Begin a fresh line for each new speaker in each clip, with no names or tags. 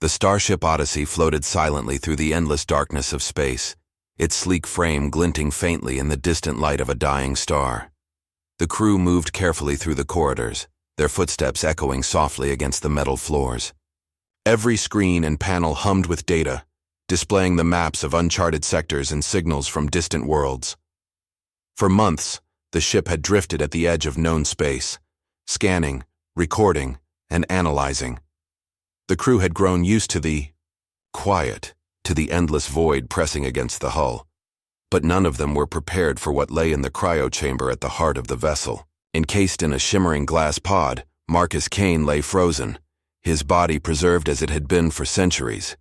The Starship Odyssey floated silently through the endless darkness of space, its sleek frame glinting faintly in the distant light of a dying star. The crew moved carefully through the corridors, their footsteps echoing softly against the metal floors. Every screen and panel hummed with data, displaying the maps of uncharted sectors and signals from distant worlds. For months, the ship had drifted at the edge of known space, scanning, recording, and analyzing. The crew had grown used to the quiet, to the endless void pressing against the hull. But none of them were prepared for what lay in the cryo chamber at the heart of the vessel. Encased in a shimmering glass pod, Marcus Kane lay frozen, his body preserved as it had been for centuries.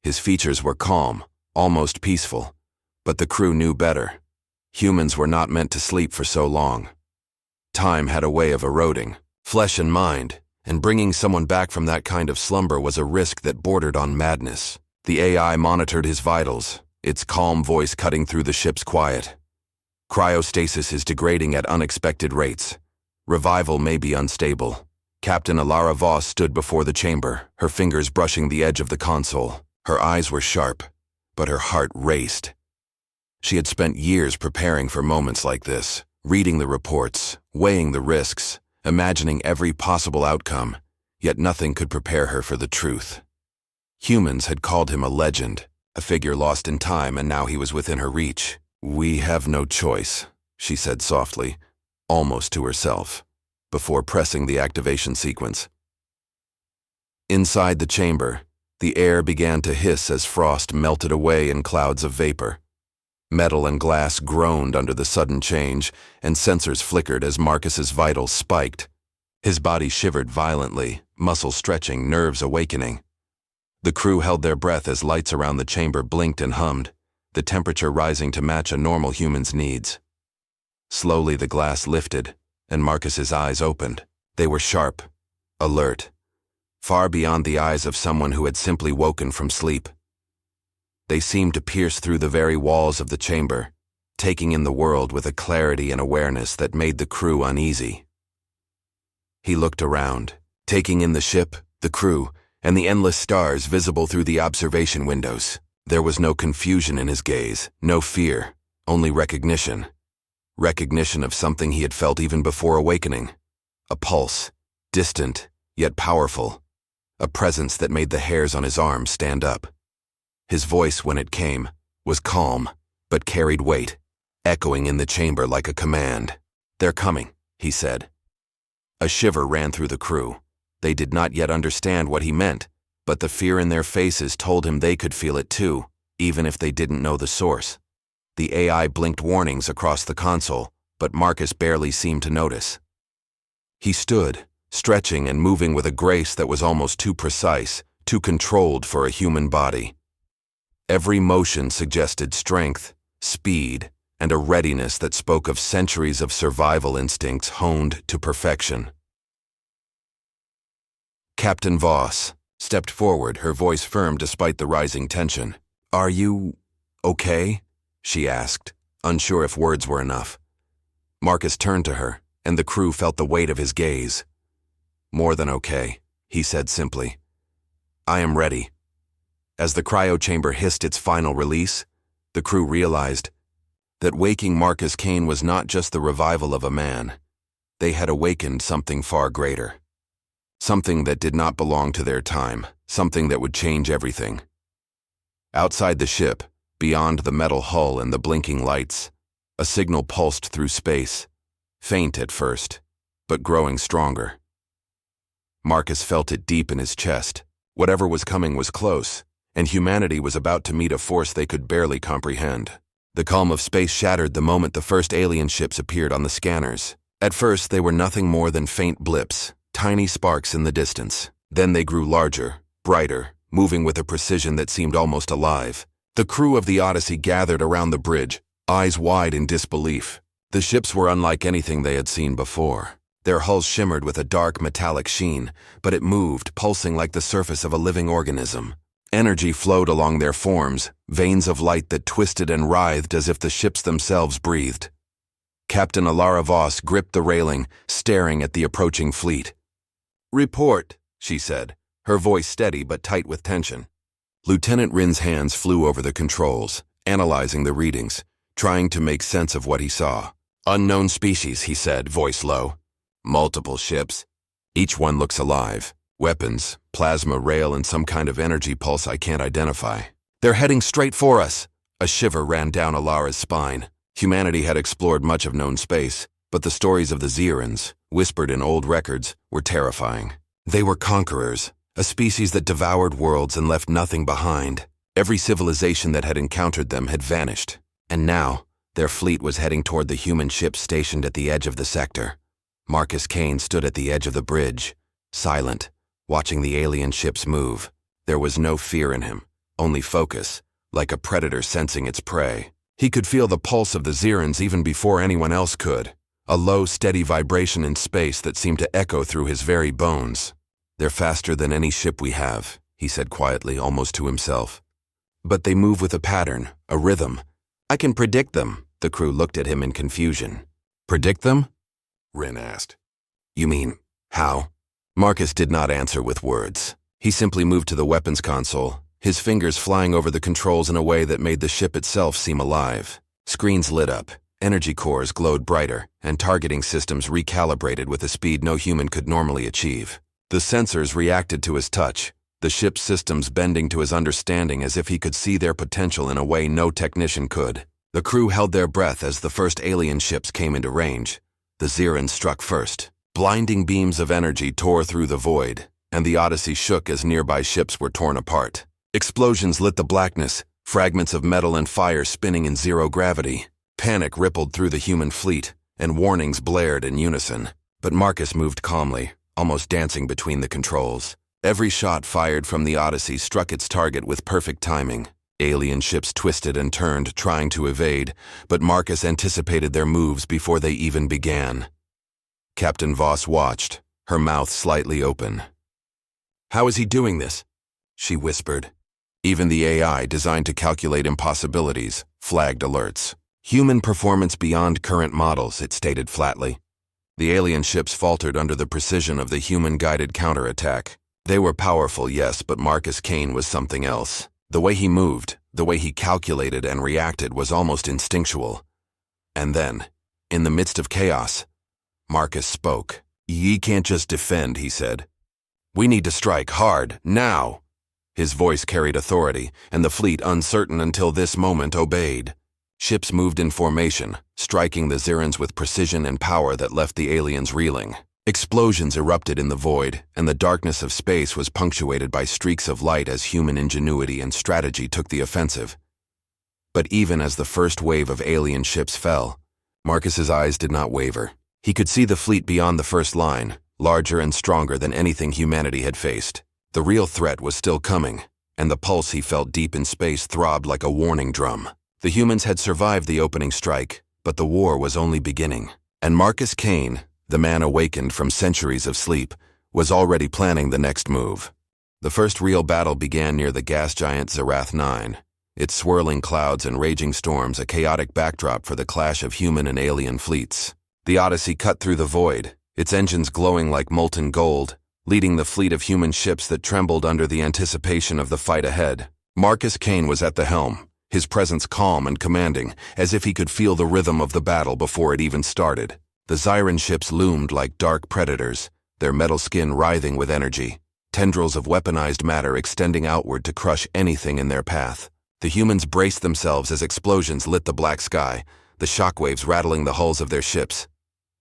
His features were calm, almost peaceful, but the crew knew better. Humans were not meant to sleep for so long. Time had a way of eroding flesh and mind, and bringing someone back from that kind of slumber was a risk that bordered on madness. The AI monitored his vitals, its calm voice cutting through the ship's quiet. Cryostasis is degrading at unexpected rates. Revival may be unstable. Captain Alara Voss stood before the chamber, her fingers brushing the edge of the console. Her eyes were sharp, but her heart raced. She had spent years preparing for moments like this, reading the reports, weighing the risks, imagining every possible outcome, yet nothing could prepare her for the truth. Humans had called him a legend, a figure lost in time, and now he was within her reach. "We have no choice," she said softly, almost to herself, before pressing the activation sequence. Inside the chamber, the air began to hiss as frost melted away in clouds of vapor. Metal and glass groaned under the sudden change, and sensors flickered as Marcus's vitals spiked. His body shivered violently, muscles stretching, nerves awakening. The crew held their breath as lights around the chamber blinked and hummed, the temperature rising to match a normal human's needs. Slowly the glass lifted, and Marcus's eyes opened. They were sharp, alert, far beyond the eyes of someone who had simply woken from sleep. They seemed to pierce through the very walls of the chamber, taking in the world with a clarity and awareness that made the crew uneasy. He looked around, taking in the ship, the crew, and the endless stars visible through the observation windows. There was no confusion in his gaze, no fear, only recognition. Recognition of something he had felt even before awakening. A pulse, distant, yet powerful. A presence that made the hairs on his arms stand up. His voice, when it came, was calm, but carried weight, echoing in the chamber like a command. "They're coming," he said. A shiver ran through the crew. They did not yet understand what he meant, but the fear in their faces told him they could feel it too, even if they didn't know the source. The AI blinked warnings across the console, but Marcus barely seemed to notice. He stood, stretching and moving with a grace that was almost too precise, too controlled for a human body. Every motion suggested strength, speed, and a readiness that spoke of centuries of survival instincts honed to perfection. Captain Voss stepped forward, her voice firm despite the rising tension. "Are you okay?" she asked, unsure if words were enough. Marcus turned to her, and the crew felt the weight of his gaze. "More than okay," he said simply. "I am ready." As the cryo chamber hissed its final release, the crew realized that waking Marcus Kane was not just the revival of a man. They had awakened something far greater. Something that did not belong to their time, something that would change everything. Outside the ship, beyond the metal hull and the blinking lights, a signal pulsed through space, faint at first, but growing stronger. Marcus felt it deep in his chest. Whatever was coming was close, and humanity was about to meet a force they could barely comprehend. The calm of space shattered the moment the first alien ships appeared on the scanners. At first, they were nothing more than faint blips, tiny sparks in the distance. Then they grew larger, brighter, moving with a precision that seemed almost alive. The crew of the Odyssey gathered around the bridge, eyes wide in disbelief. The ships were unlike anything they had seen before. Their hulls shimmered with a dark metallic sheen, but it moved, pulsing like the surface of a living organism. Energy flowed along their forms, veins of light that twisted and writhed as if the ships themselves breathed. Captain Alara Voss gripped the railing, staring at the approaching fleet. "Report," she said, her voice steady but tight with tension. Lieutenant Rin's hands flew over the controls, analyzing the readings, trying to make sense of what he saw. "Unknown species," he said, voice low. "Multiple ships. Each one looks alive. Weapons, plasma rail, and some kind of energy pulse I can't identify. They're heading straight for us." A shiver ran down Alara's spine. Humanity had explored much of known space, but the stories of the Zerans, whispered in old records, were terrifying. They were conquerors, a species that devoured worlds and left nothing behind. Every civilization that had encountered them had vanished, and now their fleet was heading toward the human ships stationed at the edge of the sector. Marcus Kane stood at the edge of the bridge, silent, watching the alien ships move. There was no fear in him, only focus, like a predator sensing its prey. He could feel the pulse of the Zerans even before anyone else could, a low, steady vibration in space that seemed to echo through his very bones. "They're faster than any ship we have," he said quietly, almost to himself. "But they move with a pattern, a rhythm. I can predict them." The crew looked at him in confusion. "Predict them?" Rin asked. "You mean, how?" Marcus did not answer with words. He simply moved to the weapons console, his fingers flying over the controls in a way that made the ship itself seem alive. Screens lit up, energy cores glowed brighter, and targeting systems recalibrated with a speed no human could normally achieve. The sensors reacted to his touch, the ship's systems bending to his understanding as if he could see their potential in a way no technician could. The crew held their breath as the first alien ships came into range. The Zerans struck first. Blinding beams of energy tore through the void, and the Odyssey shook as nearby ships were torn apart. Explosions lit the blackness, fragments of metal and fire spinning in zero gravity. Panic rippled through the human fleet, and warnings blared in unison. But Marcus moved calmly, almost dancing between the controls. Every shot fired from the Odyssey struck its target with perfect timing. Alien ships twisted and turned, trying to evade, but Marcus anticipated their moves before they even began. Captain Voss watched, her mouth slightly open. "How is he doing this?" she whispered. Even the AI, designed to calculate impossibilities, flagged alerts. "Human performance beyond current models," it stated flatly. The alien ships faltered under the precision of the human-guided counterattack. They were powerful, yes, but Marcus Kane was something else. The way he moved, the way he calculated and reacted was almost instinctual. And then, in the midst of chaos, Marcus spoke. "Ye can't just defend," he said. "We need to strike hard, now." His voice carried authority, and the fleet, uncertain until this moment, obeyed. Ships moved in formation, striking the Zerans with precision and power that left the aliens reeling. Explosions erupted in the void, and the darkness of space was punctuated by streaks of light as human ingenuity and strategy took the offensive. But even as the first wave of alien ships fell, Marcus's eyes did not waver. He could see the fleet beyond the first line, larger and stronger than anything humanity had faced. The real threat was still coming, and the pulse he felt deep in space throbbed like a warning drum. The humans had survived the opening strike, but the war was only beginning. And Marcus Kane, the man awakened from centuries of sleep, was already planning the next move. The first real battle began near the gas giant Zerath 9, its swirling clouds and raging storms a chaotic backdrop for the clash of human and alien fleets. The Odyssey cut through the void, its engines glowing like molten gold, leading the fleet of human ships that trembled under the anticipation of the fight ahead. Marcus Kane was at the helm, his presence calm and commanding, as if he could feel the rhythm of the battle before it even started. The Zeran ships loomed like dark predators, their metal skin writhing with energy, tendrils of weaponized matter extending outward to crush anything in their path. The humans braced themselves as explosions lit the black sky, the shockwaves rattling the hulls of their ships.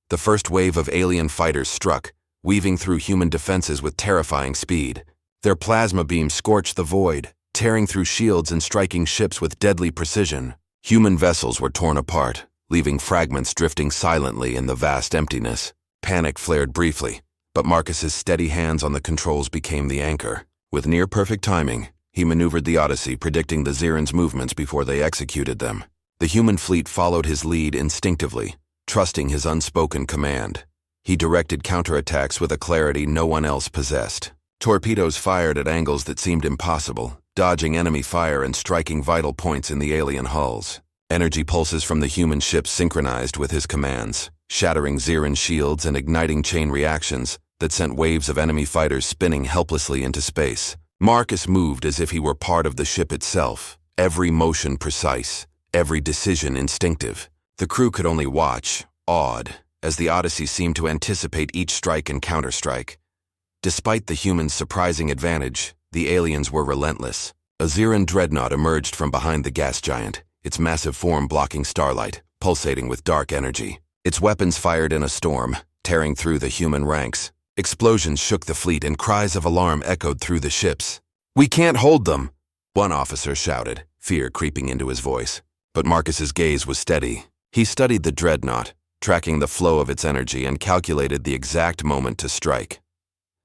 The first wave of alien fighters struck, weaving through human defenses with terrifying speed. Their plasma beams scorched the void, tearing through shields and striking ships with deadly precision. Human vessels were torn apart, leaving fragments drifting silently in the vast emptiness. Panic flared briefly, but Marcus's steady hands on the controls became the anchor. With near-perfect timing, he maneuvered the Odyssey, predicting the Zerans' movements before they executed them. The human fleet followed his lead instinctively, trusting his unspoken command. He directed counterattacks with a clarity no one else possessed. Torpedoes fired at angles that seemed impossible, dodging enemy fire and striking vital points in the alien hulls. Energy pulses from the human ships synchronized with his commands, shattering Zeran shields and igniting chain reactions that sent waves of enemy fighters spinning helplessly into space. Marcus moved as if he were part of the ship itself, every motion precise, every decision instinctive. The crew could only watch, awed, as the Odyssey seemed to anticipate each strike and counterstrike. Despite the humans' surprising advantage, the aliens were relentless. A Xeran dreadnought emerged from behind the gas giant, its massive form blocking starlight, pulsating with dark energy. Its weapons fired in a storm, tearing through the human ranks. Explosions shook the fleet and cries of alarm echoed through the ships. "We can't hold them!" one officer shouted, fear creeping into his voice. But Marcus's gaze was steady. He studied the dreadnought, tracking the flow of its energy and calculated the exact moment to strike.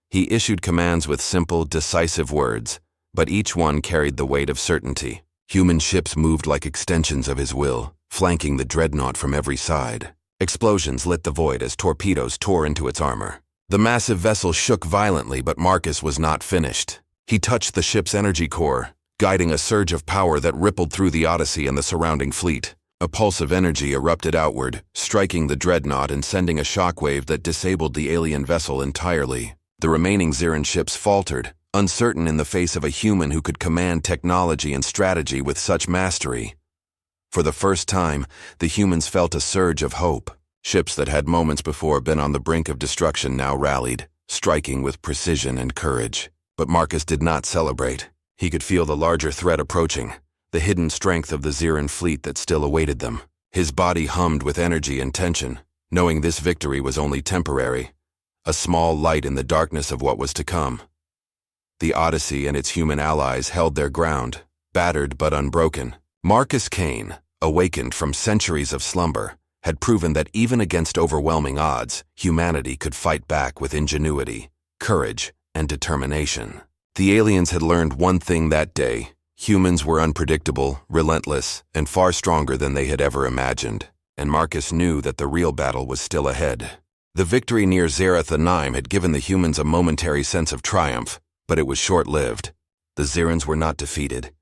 He issued commands with simple, decisive words, but each one carried the weight of certainty. Human ships moved like extensions of his will, flanking the dreadnought from every side. Explosions lit the void as torpedoes tore into its armor. The massive vessel shook violently, but Marcus was not finished. He touched the ship's energy core, guiding a surge of power that rippled through the Odyssey and the surrounding fleet. A pulse of energy erupted outward, striking the dreadnought and sending a shockwave that disabled the alien vessel entirely. The remaining Xeran ships faltered, uncertain in the face of a human who could command technology and strategy with such mastery. For the first time, the humans felt a surge of hope. Ships that had moments before been on the brink of destruction now rallied, striking with precision and courage. But Marcus did not celebrate. He could feel the larger threat approaching, the hidden strength of the Xeran fleet that still awaited them. His body hummed with energy and tension, knowing this victory was only temporary, a small light in the darkness of what was to come. The Odyssey and its human allies held their ground, battered but unbroken. Marcus Kane, awakened from centuries of slumber, had proven that even against overwhelming odds, humanity could fight back with ingenuity, courage, and determination. The aliens had learned one thing that day: humans were unpredictable, relentless, and far stronger than they had ever imagined, and Marcus knew that the real battle was still ahead. The victory near Zarathanaim had given the humans a momentary sense of triumph, but it was short-lived. The Xerans were not defeated.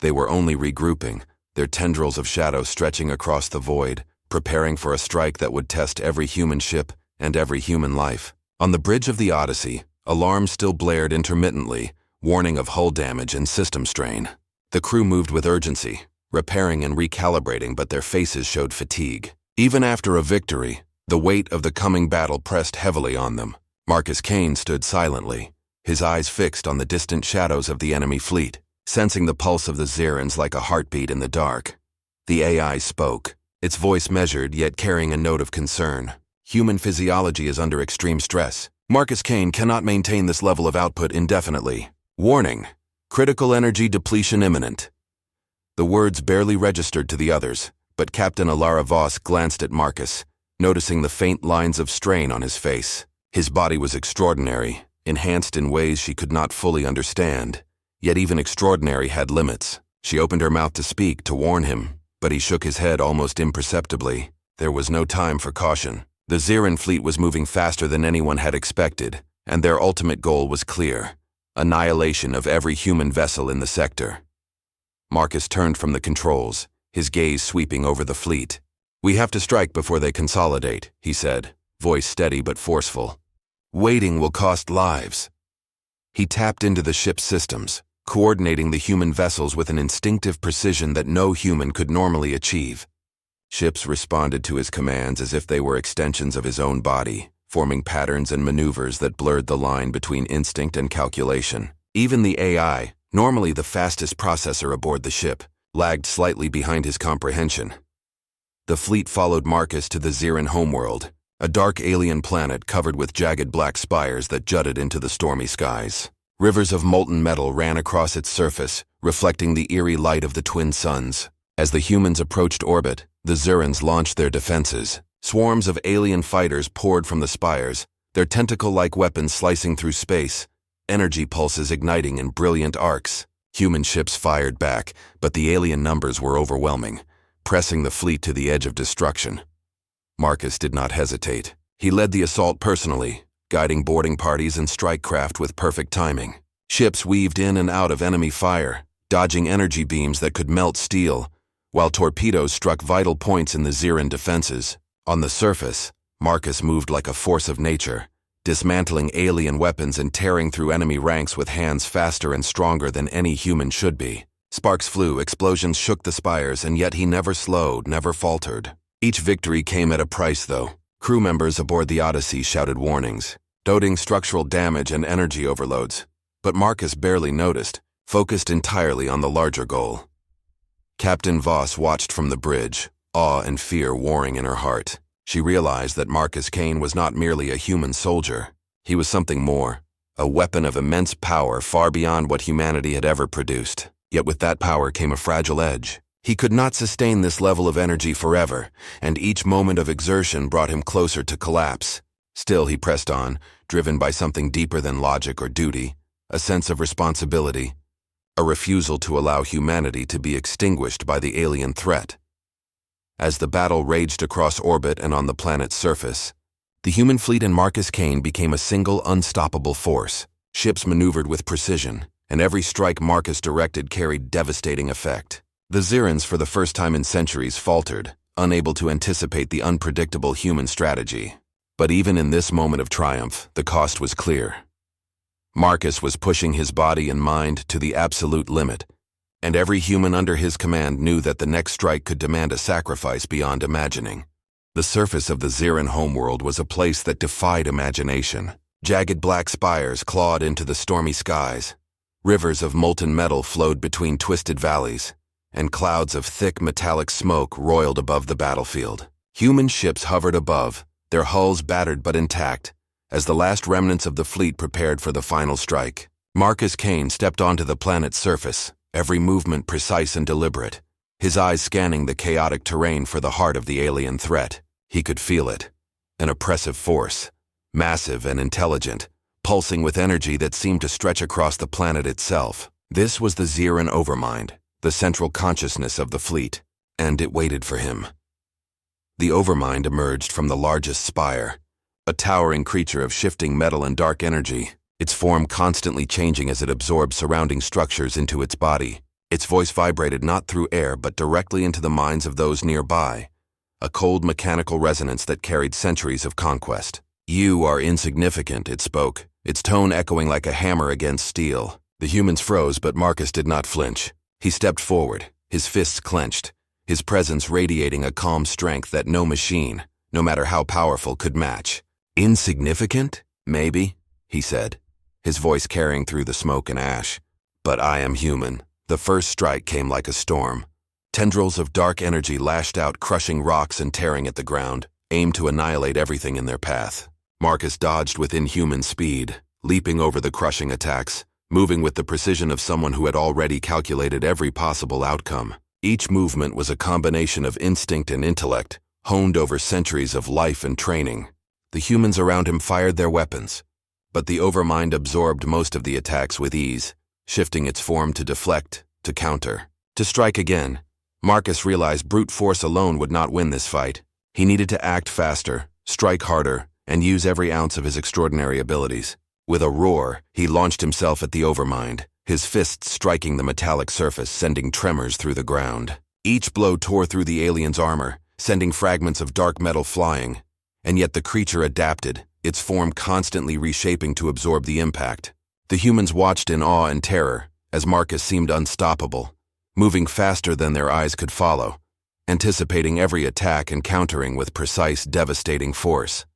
They were only regrouping, their tendrils of shadow stretching across the void, preparing for a strike that would test every human ship and every human life. On the bridge of the Odyssey, alarms still blared intermittently, warning of hull damage and system strain. The crew moved with urgency, repairing and recalibrating, but their faces showed fatigue. Even after a victory, the weight of the coming battle pressed heavily on them. Marcus Kane stood silently, his eyes fixed on the distant shadows of the enemy fleet, sensing the pulse of the Xerans like a heartbeat in the dark. The AI spoke, its voice measured yet carrying a note of concern. Human physiology is under extreme stress. Marcus Kane cannot maintain this level of output indefinitely. Warning: critical energy depletion imminent. The words barely registered to the others, but Captain Alara Voss glanced at Marcus, noticing the faint lines of strain on his face. His body was extraordinary, enhanced in ways she could not fully understand. Yet even extraordinary had limits. She opened her mouth to speak, to warn him, but he shook his head almost imperceptibly. There was no time for caution. The Xeran fleet was moving faster than anyone had expected, and their ultimate goal was clear: annihilation of every human vessel in the sector. Marcus turned from the controls, his gaze sweeping over the fleet. "We have to strike before they consolidate," he said, voice steady but forceful. "Waiting will cost lives." He tapped into the ship's systems, coordinating the human vessels with an instinctive precision that no human could normally achieve. Ships responded to his commands as if they were extensions of his own body, forming patterns and maneuvers that blurred the line between instinct and calculation. Even the AI, normally the fastest processor aboard the ship, lagged slightly behind his comprehension. The fleet followed Marcus to the Xeran homeworld, a dark alien planet covered with jagged black spires that jutted into the stormy skies. Rivers of molten metal ran across its surface, reflecting the eerie light of the twin suns. As the humans approached orbit, the Xerans launched their defenses. Swarms of alien fighters poured from the spires, their tentacle-like weapons slicing through space, energy pulses igniting in brilliant arcs. Human ships fired back, but the alien numbers were overwhelming, pressing the fleet to the edge of destruction. Marcus did not hesitate. He led the assault personally, guiding boarding parties and strike craft with perfect timing. Ships weaved in and out of enemy fire, dodging energy beams that could melt steel, while torpedoes struck vital points in the Xeran defenses. On the surface, Marcus moved like a force of nature, dismantling alien weapons and tearing through enemy ranks with hands faster and stronger than any human should be. Sparks flew, explosions shook the spires, and yet he never slowed, never faltered. Each victory came at a price, though. Crew members aboard the Odyssey shouted warnings, noting structural damage and energy overloads. But Marcus barely noticed, focused entirely on the larger goal. Captain Voss watched from the bridge, awe and fear warring in her heart. She realized that Marcus Kane was not merely a human soldier. He was something more, a weapon of immense power far beyond what humanity had ever produced. Yet with that power came a fragile edge. He could not sustain this level of energy forever, and each moment of exertion brought him closer to collapse. Still, he pressed on, driven by something deeper than logic or duty, a sense of responsibility, a refusal to allow humanity to be extinguished by the alien threat. As the battle raged across orbit and on the planet's surface, the human fleet and Marcus Kane became a single unstoppable force. Ships maneuvered with precision, and every strike Marcus directed carried devastating effect. The Zirans, for the first time in centuries, faltered, unable to anticipate the unpredictable human strategy. But even in this moment of triumph, the cost was clear. Marcus was pushing his body and mind to the absolute limit, and every human under his command knew that the next strike could demand a sacrifice beyond imagining. The surface of the Ziran homeworld was a place that defied imagination. Jagged black spires clawed into the stormy skies. Rivers of molten metal flowed between twisted valleys, and clouds of thick metallic smoke roiled above the battlefield. Human ships hovered above, their hulls battered but intact, as the last remnants of the fleet prepared for the final strike. Marcus Kane stepped onto the planet's surface, every movement precise and deliberate, his eyes scanning the chaotic terrain for the heart of the alien threat. He could feel it, an oppressive force, massive and intelligent, pulsing with energy that seemed to stretch across the planet itself. This was the Ziran Overmind, the central consciousness of the fleet, and it waited for him. The Overmind emerged from the largest spire, a towering creature of shifting metal and dark energy, its form constantly changing as it absorbed surrounding structures into its body. Its voice vibrated not through air but directly into the minds of those nearby, a cold mechanical resonance that carried centuries of conquest. "You are insignificant," it spoke, its tone echoing like a hammer against steel. The humans froze, but Marcus did not flinch. He stepped forward, his fists clenched, his presence radiating a calm strength that no machine, no matter how powerful, could match. "Insignificant? Maybe," he said, his voice carrying through the smoke and ash. "But I am human." The first strike came like a storm. Tendrils of dark energy lashed out, crushing rocks and tearing at the ground, aimed to annihilate everything in their path. Marcus dodged with inhuman speed, leaping over the crushing attacks, moving with the precision of someone who had already calculated every possible outcome. Each movement was a combination of instinct and intellect, honed over centuries of life and training. The humans around him fired their weapons, but the Overmind absorbed most of the attacks with ease, shifting its form to deflect, to counter, to strike again. Marcus realized brute force alone would not win this fight. He needed to act faster, strike harder, and use every ounce of his extraordinary abilities. With a roar, he launched himself at the Overmind, his fists striking the metallic surface, sending tremors through the ground. Each blow tore through the alien's armor, sending fragments of dark metal flying. And yet the creature adapted, its form constantly reshaping to absorb the impact. The humans watched in awe and terror, as Marcus seemed unstoppable, moving faster than their eyes could follow, anticipating every attack and countering with precise, devastating force.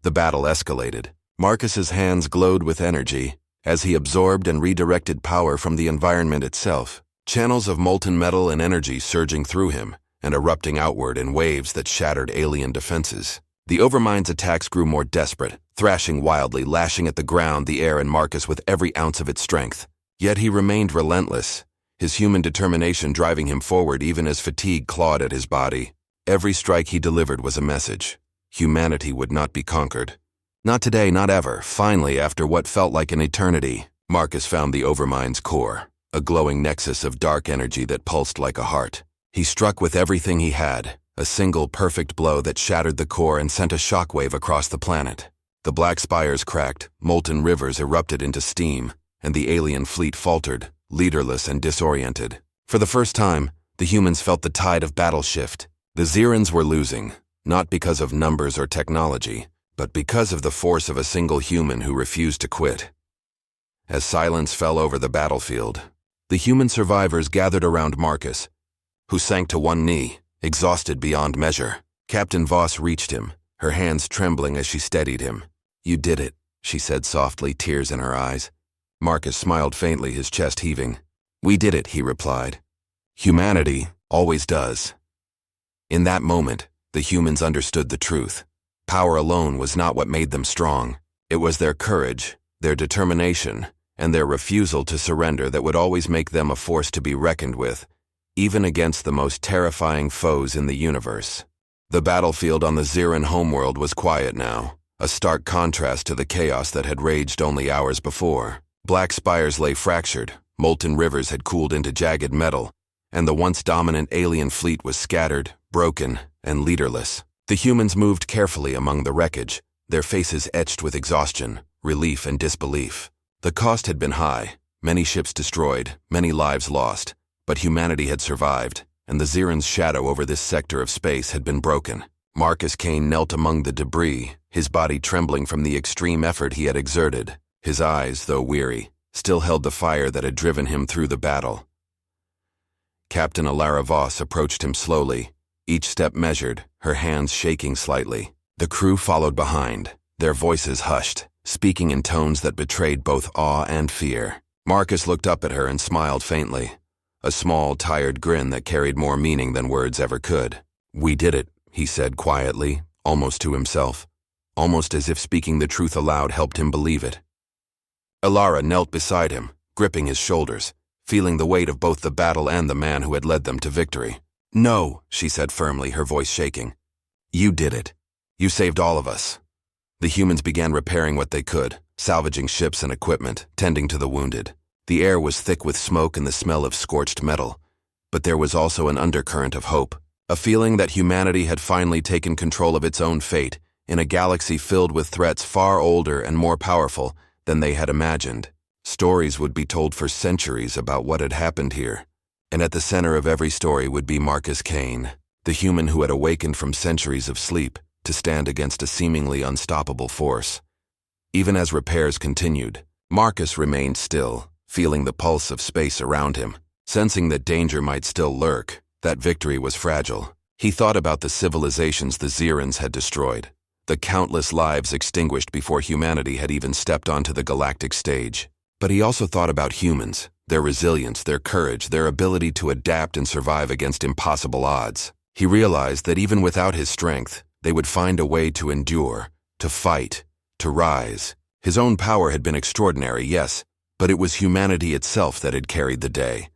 The battle escalated. Marcus's hands glowed with energy as he absorbed and redirected power from the environment itself, channels of molten metal and energy surging through him and erupting outward in waves that shattered alien defenses. The Overmind's attacks grew more desperate, thrashing wildly, lashing at the ground, the air, and Marcus with every ounce of its strength. Yet he remained relentless, his human determination driving him forward even as fatigue clawed at his body. Every strike he delivered was a message. Humanity would not be conquered. Not today, not ever. Finally, after what felt like an eternity, Marcus found the Overmind's core, a glowing nexus of dark energy that pulsed like a heart. He struck with everything he had, a single perfect blow that shattered the core and sent a shockwave across the planet. The black spires cracked, molten rivers erupted into steam, and the alien fleet faltered, leaderless and disoriented. For the first time, the humans felt the tide of battle shift. The Zirans were losing, not because of numbers or technology, but because of the force of a single human who refused to quit. As silence fell over the battlefield, the human survivors gathered around Marcus, who sank to one knee, exhausted beyond measure. Captain Voss reached him, her hands trembling as she steadied him. "You did it," she said softly, tears in her eyes. Marcus smiled faintly, his chest heaving. "We did it," he replied. "Humanity always does." In that moment, the humans understood the truth. Power alone was not what made them strong. It was their courage, their determination, and their refusal to surrender that would always make them a force to be reckoned with, even against the most terrifying foes in the universe. The battlefield on the Ziran homeworld was quiet now, a stark contrast to the chaos that had raged only hours before. Black spires lay fractured, molten rivers had cooled into jagged metal, and the once dominant alien fleet was scattered, broken, and leaderless. The humans moved carefully among the wreckage, their faces etched with exhaustion, relief, and disbelief. The cost had been high, many ships destroyed, many lives lost, but humanity had survived, and the Ziran's shadow over this sector of space had been broken. Marcus Kane knelt among the debris, his body trembling from the extreme effort he had exerted. His eyes, though weary, still held the fire that had driven him through the battle. Captain Alara Voss approached him slowly, each step measured, her hands shaking slightly. The crew followed behind, their voices hushed, speaking in tones that betrayed both awe and fear. Marcus looked up at her and smiled faintly, a small, tired grin that carried more meaning than words ever could. "We did it," he said quietly, almost to himself, almost as if speaking the truth aloud helped him believe it. Alara knelt beside him, gripping his shoulders, feeling the weight of both the battle and the man who had led them to victory. "No," she said firmly, her voice shaking. "You did it. You saved all of us." The humans began repairing what they could, salvaging ships and equipment, tending to the wounded. The air was thick with smoke and the smell of scorched metal, but there was also an undercurrent of hope, a feeling that humanity had finally taken control of its own fate in a galaxy filled with threats far older and more powerful than they had imagined. Stories would be told for centuries about what had happened here, and at the center of every story would be Marcus Kane, the human who had awakened from centuries of sleep to stand against a seemingly unstoppable force. Even as repairs continued, Marcus remained still, feeling the pulse of space around him, sensing that danger might still lurk, that victory was fragile. He thought about the civilizations the Zirans had destroyed, the countless lives extinguished before humanity had even stepped onto the galactic stage. But he also thought about humans, their resilience, their courage, their ability to adapt and survive against impossible odds. He realized that even without his strength, they would find a way to endure, to fight, to rise. His own power had been extraordinary, yes, but it was humanity itself that had carried the day.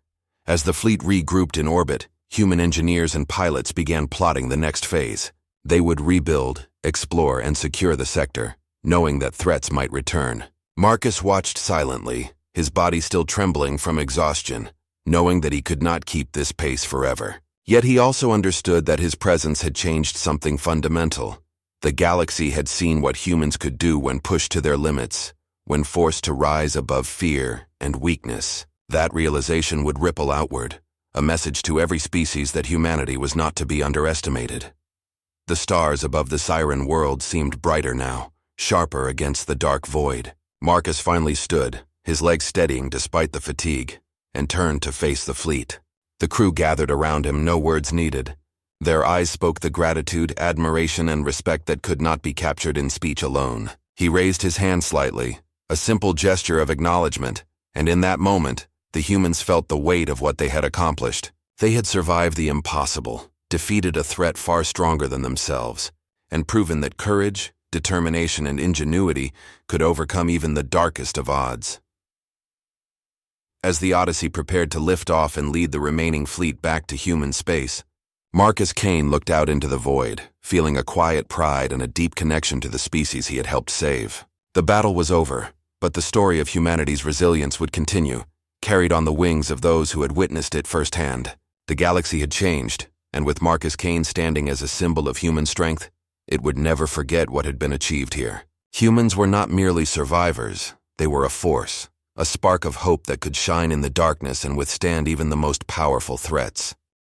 As the fleet regrouped in orbit, human engineers and pilots began plotting the next phase. They would rebuild, explore, and secure the sector, knowing that threats might return. Marcus watched silently, his body still trembling from exhaustion, knowing that he could not keep this pace forever. Yet he also understood that his presence had changed something fundamental. The galaxy had seen what humans could do when pushed to their limits, when forced to rise above fear and weakness. That realization would ripple outward, a message to every species that humanity was not to be underestimated. The stars above the Ziran world seemed brighter now, sharper against the dark void. Marcus finally stood, his legs steadying despite the fatigue, and turned to face the fleet. The crew gathered around him, no words needed. Their eyes spoke the gratitude, admiration, and respect that could not be captured in speech alone. He raised his hand slightly, a simple gesture of acknowledgement, and in that moment, the humans felt the weight of what they had accomplished. They had survived the impossible, defeated a threat far stronger than themselves, and proven that courage, determination, and ingenuity could overcome even the darkest of odds. As the Odyssey prepared to lift off and lead the remaining fleet back to human space, Marcus Kane looked out into the void, feeling a quiet pride and a deep connection to the species he had helped save. The battle was over, but the story of humanity's resilience would continue, carried on the wings of those who had witnessed it firsthand. The galaxy had changed, and with Marcus Kane standing as a symbol of human strength, it would never forget what had been achieved here. Humans were not merely survivors, they were a force, a spark of hope that could shine in the darkness and withstand even the most powerful threats.